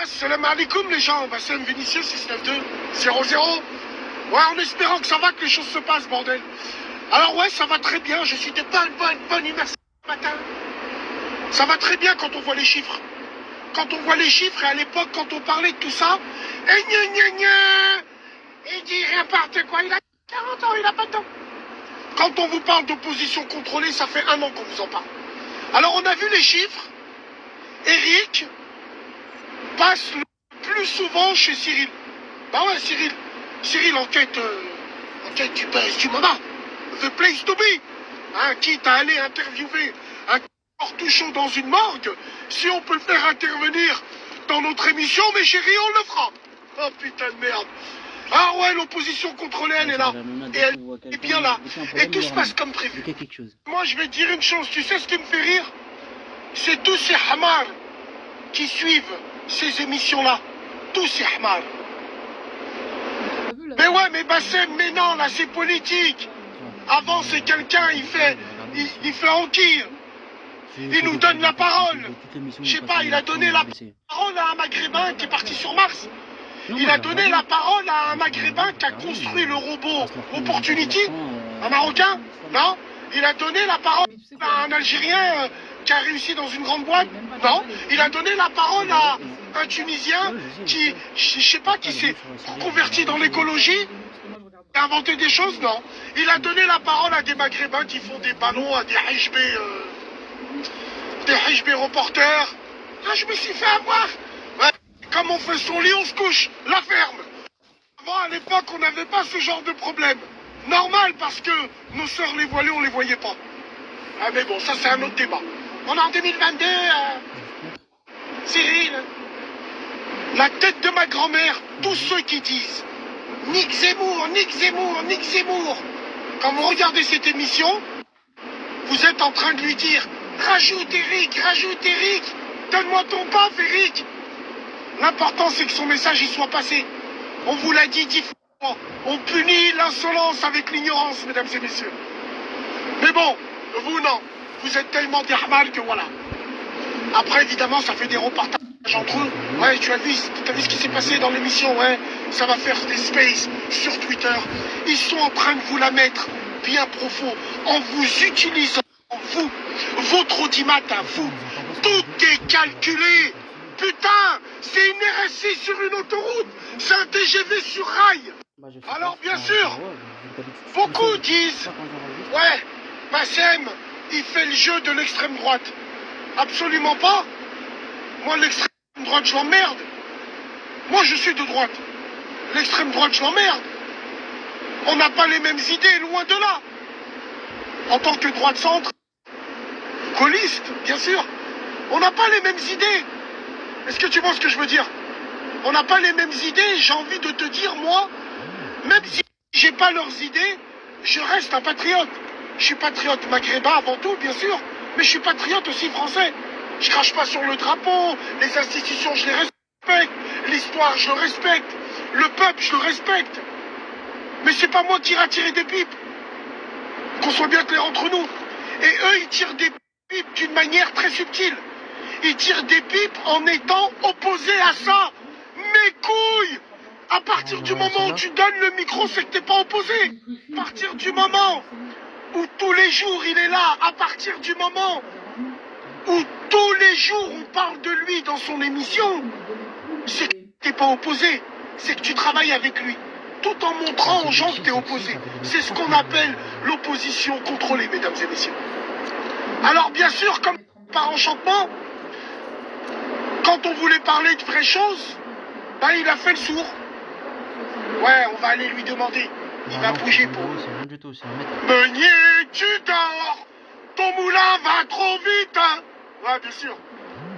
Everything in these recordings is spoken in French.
Salam alaikum les gens, Bassem Vinicius 692 00. Ouais, en espérant que ça va, que les choses se passent, bordel. Alors ouais, ça va très bien, je suis de bonne humeur ce matin. Ça va très bien quand on voit les chiffres. Quand on voit les chiffres, et à l'époque, quand on parlait de tout ça, et il dit n'importe quoi, il a 40 ans, il a pas de temps. Quand on vous parle d'opposition contrôlée, ça fait 1 an qu'on vous en parle. Alors on a vu les chiffres, Eric passe le plus souvent chez Cyril. Bah ouais, Cyril enquête du buzz du moment. The place to be. Hein, quitte à aller interviewer un corps tout chaud dans une morgue, si on peut le faire intervenir dans notre émission, mes chéris, on le fera. Oh putain de merde. Ah ouais, l'opposition contrôlée, elle est là. Et elle est bien là. Et tout se passe comme prévu. Moi, je vais te dire une chose. Tu sais ce qui me fait rire? C'est tous ces hamars qui suivent ces émissions-là. Tous ces hamars. Mais ouais, mais Bassem, mais non, là, c'est politique. Avant, c'est quelqu'un, il fait enquille. Il nous donne la parole. Je sais pas, il a donné la parole à un Maghrébin qui est parti sur Mars. Il a donné la parole à un Maghrébin qui a construit le robot Opportunity, un Marocain, non? Il a donné la parole à un Algérien qui a réussi dans une grande boîte, non? Il a donné la parole à un Tunisien qui, je sais pas, qui s'est converti dans l'écologie, qui a inventé des choses, non? Il a donné la parole à des Maghrébins qui font des ballons, à des HB reporters. Ah, je me suis fait avoir. Ouais. Comme on fait son lit, on se couche. La ferme. Avant, à l'époque, on n'avait pas ce genre de problème. Normal, parce que nos sœurs les voilées, on les voyait pas. Ah, mais bon, ça, c'est un autre débat. On est en 2022, Cyril. La tête de ma grand-mère, tous ceux qui disent Nick Zemmour, Nick Zemmour, Nick Zemmour. Quand vous regardez cette émission, vous êtes en train de lui dire rajoute Eric, donne-moi ton paf, Eric. L'important, c'est que son message, il soit passé. On vous l'a dit 10 fois. On punit l'insolence avec l'ignorance, mesdames et messieurs. Mais bon, vous, non. Vous êtes tellement des hamals que voilà. Après, évidemment, ça fait des reportages entre eux. Ouais, tu as vu ce qui s'est passé dans l'émission, ouais. Ça va faire des spaces sur Twitter. Ils sont en train de vous la mettre bien profond, en vous utilisant, vous, votre audimat à vous. Tout est calculé. Putain, c'est une RSI sur une autoroute, c'est un TGV sur rail. Alors bien sûr, beaucoup disent, ouais, Bassem, il fait le jeu de l'extrême droite. Absolument pas. Moi, l'extrême droite, je l'emmerde. Moi, je suis de droite. L'extrême droite, je l'emmerde. On n'a pas les mêmes idées, loin de là. En tant que droite-centre, gaulliste, bien sûr, on n'a pas les mêmes idées. Est-ce que tu vois ce que je veux dire? On n'a pas les mêmes idées. J'ai envie de te dire, moi, même si j'ai pas leurs idées, je reste un patriote. Je suis patriote maghrébin avant tout, bien sûr, mais je suis patriote aussi français. Je crache pas sur le drapeau, les institutions, je les respecte, l'histoire, je le respecte, le peuple, je le respecte. Mais c'est pas moi qui ira tirer des pipes. Qu'on soit bien clair entre nous. Et eux, ils tirent des pipes d'une manière très subtile. Ils tirent des pipes en étant opposés à ça. Mes couilles! À partir du moment où tu donnes le micro, c'est que t'es pas opposé. À partir du moment où tous les jours il est là, à partir du moment où tous les jours on parle de lui dans son émission, c'est que t'es pas opposé. C'est que tu travailles avec lui. Tout en montrant aux gens que t'es opposé. C'est ce qu'on appelle l'opposition contrôlée, mesdames et messieurs. Alors bien sûr, comme par enchantement, quand on voulait parler de vraies choses, ben il a fait le sourd. Ouais, on va aller lui demander. Il va bouger pour... Meunier, tu dors. Ton moulin va trop vite, hein. Ouais, bien sûr.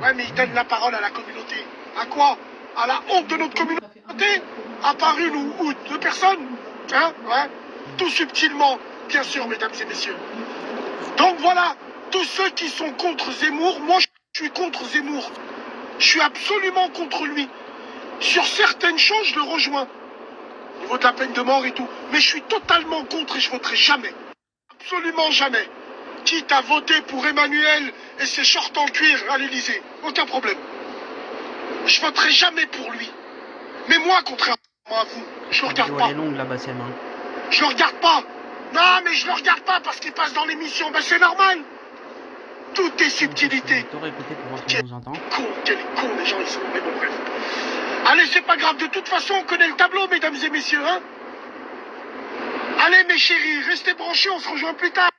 Ouais, mais il donne la parole à la communauté. À quoi? À la honte de notre communauté? À part une ou deux personnes? Hein? Ouais. Tout subtilement, bien sûr, mesdames et messieurs. Donc voilà, tous ceux qui sont contre Zemmour, moi je suis contre Zemmour. Je suis absolument contre lui. Sur certaines choses, je le rejoins. Au niveau de la peine de mort et tout. Mais je suis totalement contre et je voterai jamais. Absolument jamais. Quitte à voter pour Emmanuel et ses shorts en cuir à l'Élysée. Aucun problème. Je voterai jamais pour lui. Mais moi, contrairement à vous, je le regarde pas. Elle est longue là-bas, c'est main. Je le regarde pas. Non, mais je le regarde pas parce qu'il passe dans l'émission. Ben c'est normal. Tout est subtilité. T'aurais écouté pour voir comment vous entend. Quel con les gens ils sont. Mais bon bref. Allez, c'est pas grave. De toute façon, on connaît le tableau, mesdames et messieurs, hein. Allez, mes chéris, restez branchés. On se rejoint plus tard.